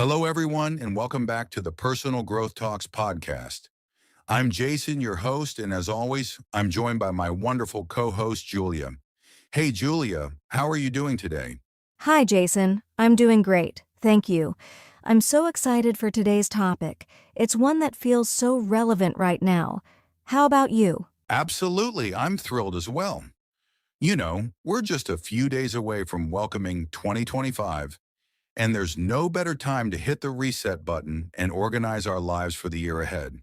Hello, everyone, and welcome back to the Personal Growth Talks podcast. I'm Jason, your host, and as always, I'm joined by my wonderful co-host, Julia. Hey, Julia, how are you doing today? Hi, Jason. I'm doing great. Thank you. I'm so excited for today's topic. It's one that feels so relevant right now. How about you? Absolutely, I'm thrilled as well. We're just a few days away from welcoming 2025, and there's no better time to hit the reset button and organize our lives for the year ahead.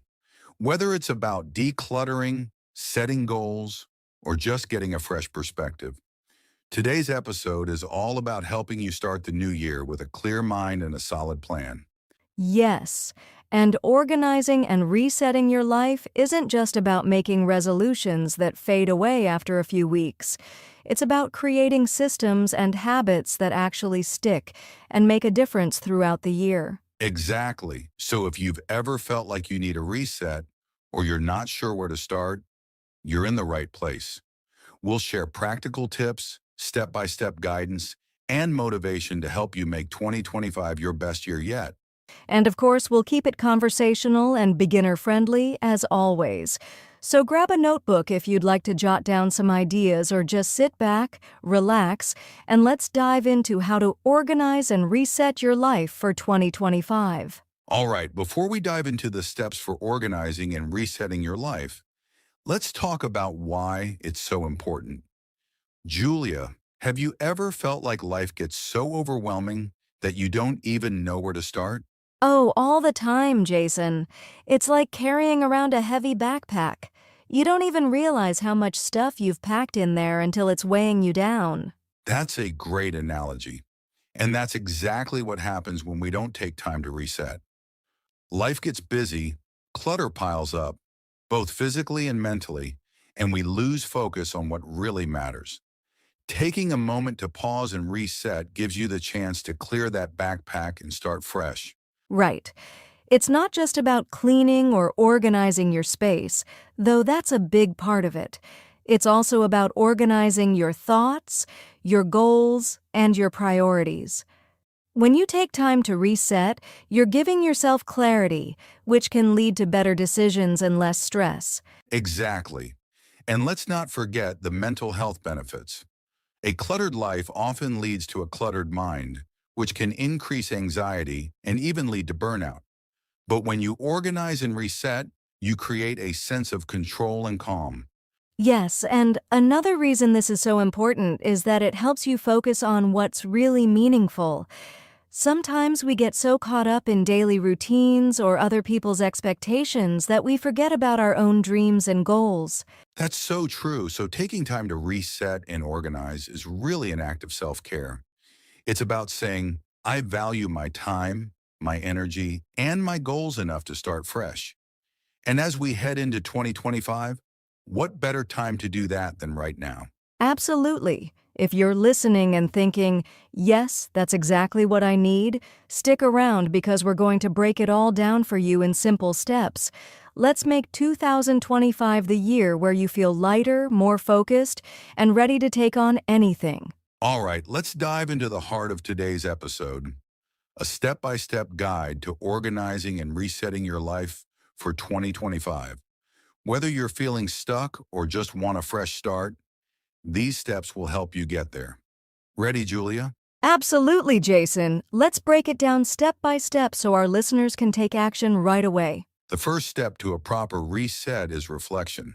Whether it's about decluttering, setting goals, or just getting a fresh perspective, today's episode is all about helping you start the new year with a clear mind and a solid plan. Yes. And organizing and resetting your life isn't just about making resolutions that fade away after a few weeks. It's about creating systems and habits that actually stick and make a difference throughout the year. Exactly. So if you've ever felt like you need a reset or you're not sure where to start, you're in the right place. We'll share practical tips, step-by-step guidance, and motivation to help you make 2025 your best year yet. And of course, we'll keep it conversational and beginner-friendly as always. So grab a notebook if you'd like to jot down some ideas or just sit back, relax, and let's dive into how to organize and reset your life for 2025. All right, before we dive into the steps for organizing and resetting your life, let's talk about why it's so important. Julia, have you ever felt like life gets so overwhelming that you don't even know where to start? Oh, all the time, Jason. It's like carrying around a heavy backpack. You don't even realize how much stuff you've packed in there until it's weighing you down. That's a great analogy. And that's exactly what happens when we don't take time to reset. Life gets busy, clutter piles up, both physically and mentally, and we lose focus on what really matters. Taking a moment to pause and reset gives you the chance to clear that backpack and start fresh. Right. It's not just about cleaning or organizing your space, though that's a big part of it. It's also about organizing your thoughts, your goals, and your priorities. When you take time to reset, you're giving yourself clarity, which can lead to better decisions and less stress. Exactly. And let's not forget the mental health benefits. A cluttered life often leads to a cluttered mind, which can increase anxiety and even lead to burnout. But when you organize and reset, you create a sense of control and calm. Yes, and another reason this is so important is that it helps you focus on what's really meaningful. Sometimes we get so caught up in daily routines or other people's expectations that we forget about our own dreams and goals. That's so true. So taking time to reset and organize is really an act of self-care. It's about saying, I value my time, my energy, and my goals enough to start fresh. And as we head into 2025, what better time to do that than right now? Absolutely. If you're listening and thinking, yes, that's exactly what I need, stick around because we're going to break it all down for you in simple steps. Let's make 2025 the year where you feel lighter, more focused, and ready to take on anything. All right, let's dive into the heart of today's episode, a step-by-step guide to organizing and resetting your life for 2025. Whether you're feeling stuck or just want a fresh start, these steps will help you get there. Ready, Julia? Absolutely, Jason. Let's break it down step by step so our listeners can take action right away. The first step to a proper reset is reflection.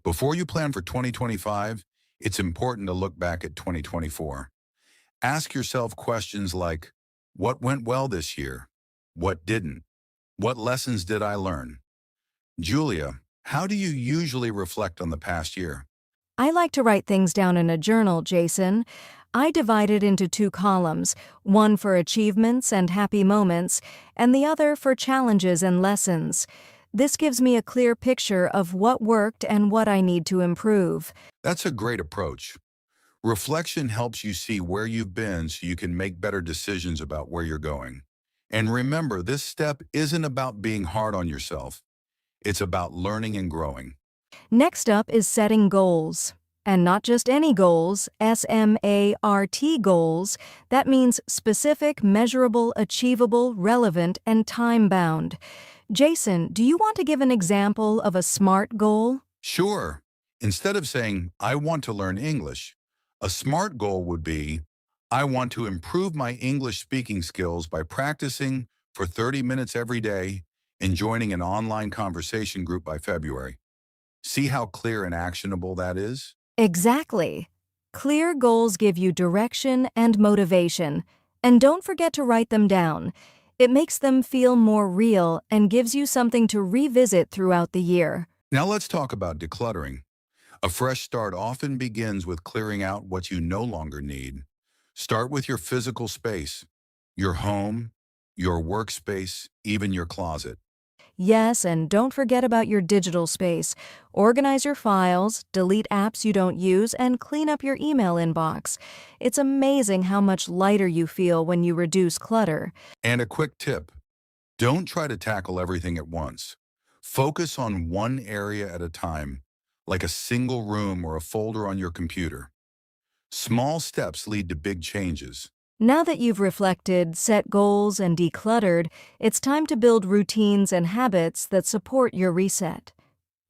Before you plan for 2025, it's important to look back at 2024. Ask yourself questions like, what went well this year? What didn't? What lessons did I learn? Julia, how do you usually reflect on the past year? I like to write things down in a journal, Jason. I divide it into two columns, one for achievements and happy moments, and the other for challenges and lessons. This gives me a clear picture of what worked and what I need to improve. That's a great approach. Reflection helps you see where you've been so you can make better decisions about where you're going. And remember, this step isn't about being hard on yourself. It's about learning and growing. Next up is setting goals. And not just any goals, SMART goals. That means specific, measurable, achievable, relevant, and time-bound. Jason, do you want to give an example of a SMART goal? Sure. Instead of saying, I want to learn English, a SMART goal would be, I want to improve my English speaking skills by practicing for 30 minutes every day and joining an online conversation group by February. See how clear and actionable that is? Exactly. Clear goals give you direction and motivation. And don't forget to write them down. It makes them feel more real and gives you something to revisit throughout the year. Now let's talk about decluttering. A fresh start often begins with clearing out what you no longer need. Start with your physical space, your home, your workspace, even your closet. Yes, and don't forget about your digital space. Organize your files, delete apps you don't use, and clean up your email inbox. It's amazing how much lighter you feel when you reduce clutter. And a quick tip, don't try to tackle everything at once. Focus on one area at a time, like a single room or a folder on your computer. Small steps lead to big changes. Now that you've reflected, set goals, and decluttered, it's time to build routines and habits that support your reset.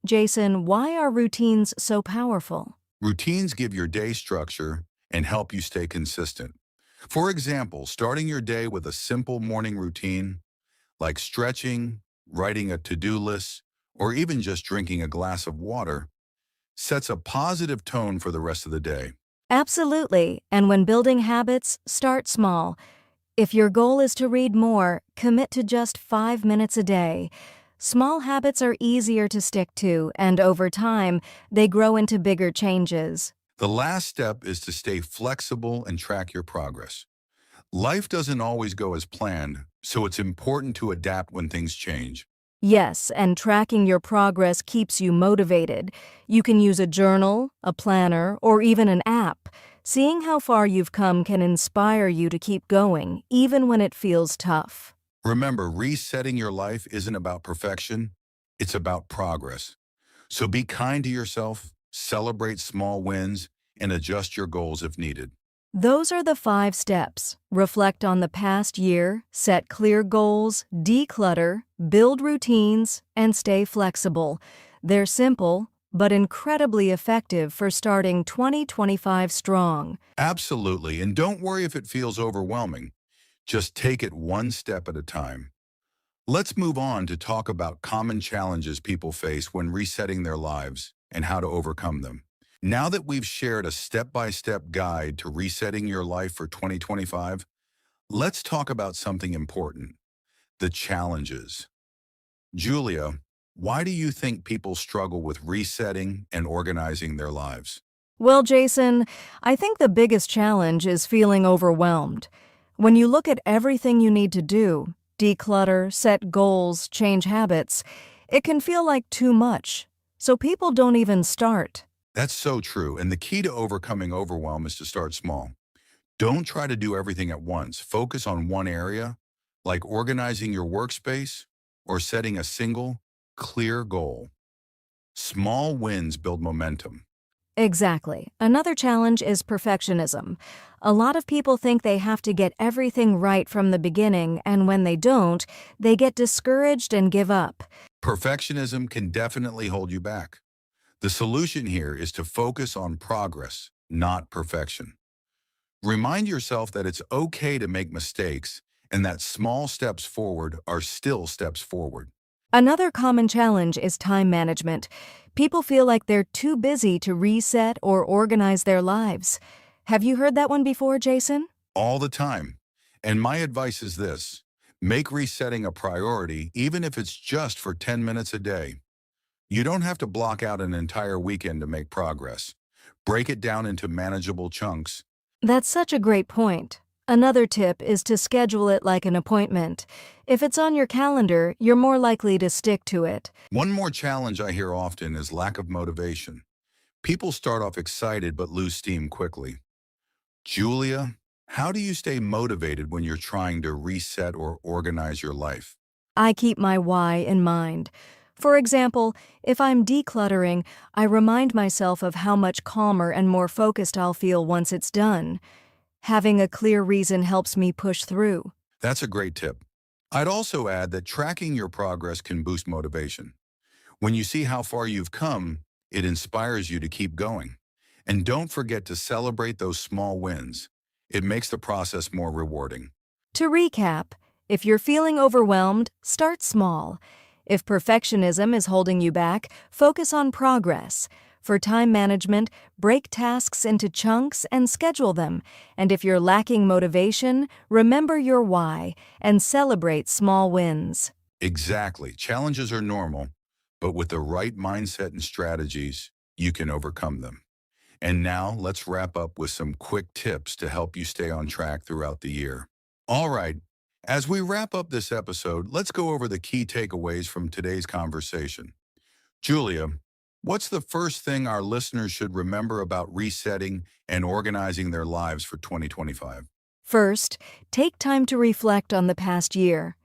Jason, why are routines so powerful? Routines give your day structure and help you stay consistent. For example, starting your day with a simple morning routine, like stretching, writing a to-do list, or even just drinking a glass of water, sets a positive tone for the rest of the day. Absolutely, and when building habits, start small. If your goal is to read more, commit to just 5 minutes a day. Small habits are easier to stick to, and over time, they grow into bigger changes. The last step is to stay flexible and track your progress. Life doesn't always go as planned, so it's important to adapt when things change. Yes, and tracking your progress keeps you motivated. You can use a journal, a planner, or even an app. Seeing how far you've come can inspire you to keep going, even when it feels tough. Remember, resetting your life isn't about perfection, it's about progress. So be kind to yourself, celebrate small wins, and adjust your goals if needed. Those are the 5 steps. Reflect on the past year, set clear goals, declutter, build routines, and stay flexible. They're simple, but incredibly effective for starting 2025 strong. Absolutely, and don't worry if it feels overwhelming. Just take it one step at a time. Let's move on to talk about common challenges people face when resetting their lives and how to overcome them. Now that we've shared a step-by-step guide to resetting your life for 2025, let's talk about something important, the challenges. Julia, why do you think people struggle with resetting and organizing their lives? Well, Jason, I think the biggest challenge is feeling overwhelmed. When you look at everything you need to do, declutter, set goals, change habits, it can feel like too much. So people don't even start. That's so true, and the key to overcoming overwhelm is to start small. Don't try to do everything at once. Focus on one area, like organizing your workspace or setting a single, clear goal. Small wins build momentum. Exactly. Another challenge is perfectionism. A lot of people think they have to get everything right from the beginning, and when they don't, they get discouraged and give up. Perfectionism can definitely hold you back. The solution here is to focus on progress, not perfection. Remind yourself that it's okay to make mistakes and that small steps forward are still steps forward. Another common challenge is time management. People feel like they're too busy to reset or organize their lives. Have you heard that one before, Jason? All the time. And my advice is this, make resetting a priority even if it's just for 10 minutes a day. You don't have to block out an entire weekend to make progress. Break it down into manageable chunks. That's such a great point. Another tip is to schedule it like an appointment. If it's on your calendar, you're more likely to stick to it. One more challenge I hear often is lack of motivation. People start off excited but lose steam quickly. Julia, how do you stay motivated when you're trying to reset or organize your life? I keep my why in mind. For example, if I'm decluttering, I remind myself of how much calmer and more focused I'll feel once it's done. Having a clear reason helps me push through. That's a great tip. I'd also add that tracking your progress can boost motivation. When you see how far you've come, it inspires you to keep going. And don't forget to celebrate those small wins. It makes the process more rewarding. To recap, if you're feeling overwhelmed, start small. If perfectionism is holding you back, focus on progress. For time management, break tasks into chunks and schedule them. And if you're lacking motivation, remember your why and celebrate small wins. Exactly. Challenges are normal, but with the right mindset and strategies, you can overcome them. And now let's wrap up with some quick tips to help you stay on track throughout the year. All right, as we wrap up this episode, let's go over the key takeaways from today's conversation. Julia, what's the first thing our listeners should remember about resetting and organizing their lives for 2025? First, take time to reflect on the past year.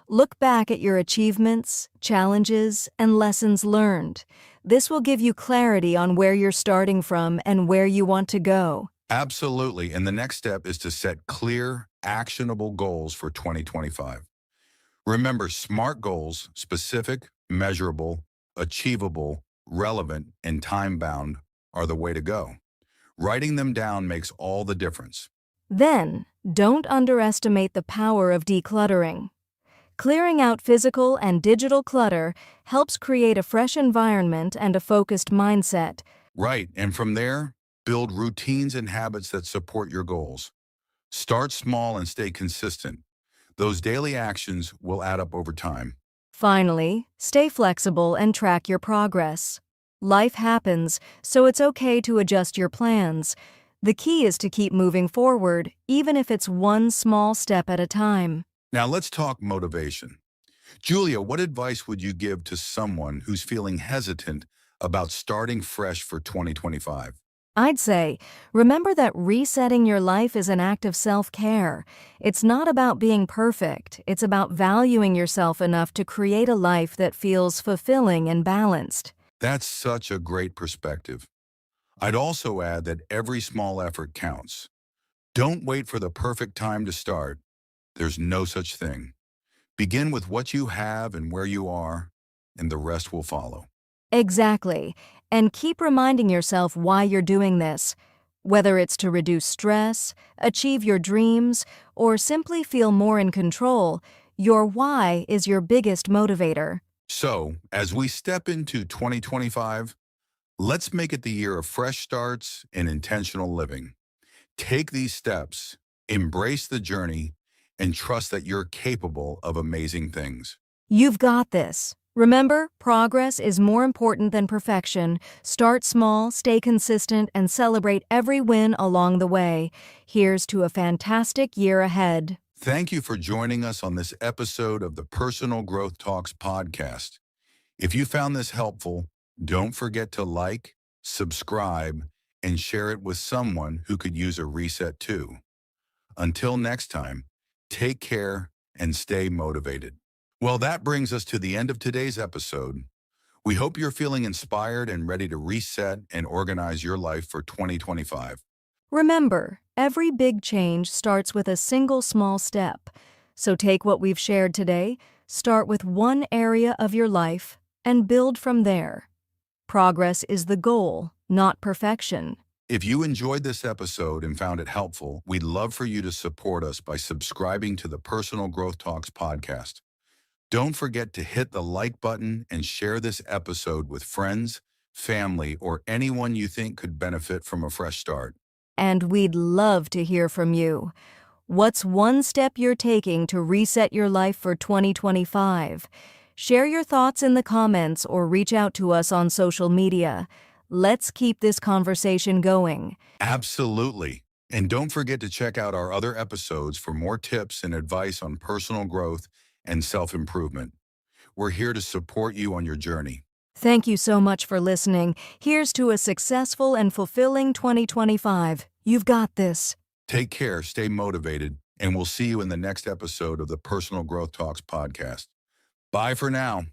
Look back at your achievements, challenges, and lessons learned. This will give you clarity on where you're starting from and where you want to go. Absolutely. And the next step is to set clear, actionable goals for 2025. Remember, SMART goals, specific, measurable, achievable, relevant, and time-bound, are the way to go. Writing them down makes all the difference. Then, don't underestimate the power of decluttering. Clearing out physical and digital clutter helps create a fresh environment and a focused mindset. Right, and from there, build routines and habits that support your goals. Start small and stay consistent. Those daily actions will add up over time. Finally, stay flexible and track your progress. Life happens, so it's okay to adjust your plans. The key is to keep moving forward, even if it's one small step at a time. Now let's talk motivation. Julia, what advice would you give to someone who's feeling hesitant about starting fresh for 2025? I'd say, remember that resetting your life is an act of self-care. It's not about being perfect. It's about valuing yourself enough to create a life that feels fulfilling and balanced. That's such a great perspective. I'd also add that every small effort counts. Don't wait for the perfect time to start. There's no such thing. Begin with what you have and where you are, and the rest will follow. Exactly. And keep reminding yourself why you're doing this. Whether it's to reduce stress, achieve your dreams, or simply feel more in control, your why is your biggest motivator. So, as we step into 2025, let's make it the year of fresh starts and intentional living. Take these steps, embrace the journey, and trust that you're capable of amazing things. You've got this. Remember, progress is more important than perfection. Start small, stay consistent, and celebrate every win along the way. Here's to a fantastic year ahead. Thank you for joining us on this episode of the Personal Growth Talks podcast. If you found this helpful, don't forget to like, subscribe, and share it with someone who could use a reset too. Until next time, take care and stay motivated. Well, that brings us to the end of today's episode. We hope you're feeling inspired and ready to reset and organize your life for 2025. Remember, every big change starts with a single small step. So take what we've shared today, start with one area of your life, and build from there. Progress is the goal, not perfection. If you enjoyed this episode and found it helpful, we'd love for you to support us by subscribing to the Personal Growth Talks podcast. Don't forget to hit the like button and share this episode with friends, family, or anyone you think could benefit from a fresh start. And we'd love to hear from you. What's one step you're taking to reset your life for 2025? Share your thoughts in the comments or reach out to us on social media. Let's keep this conversation going. Absolutely. And don't forget to check out our other episodes for more tips and advice on personal growth and self-improvement. We're here to support you on your journey. Thank you so much for listening. Here's to a successful and fulfilling 2025. You've got this. Take care, stay motivated, and we'll see you in the next episode of the Personal Growth Talks podcast. Bye for now.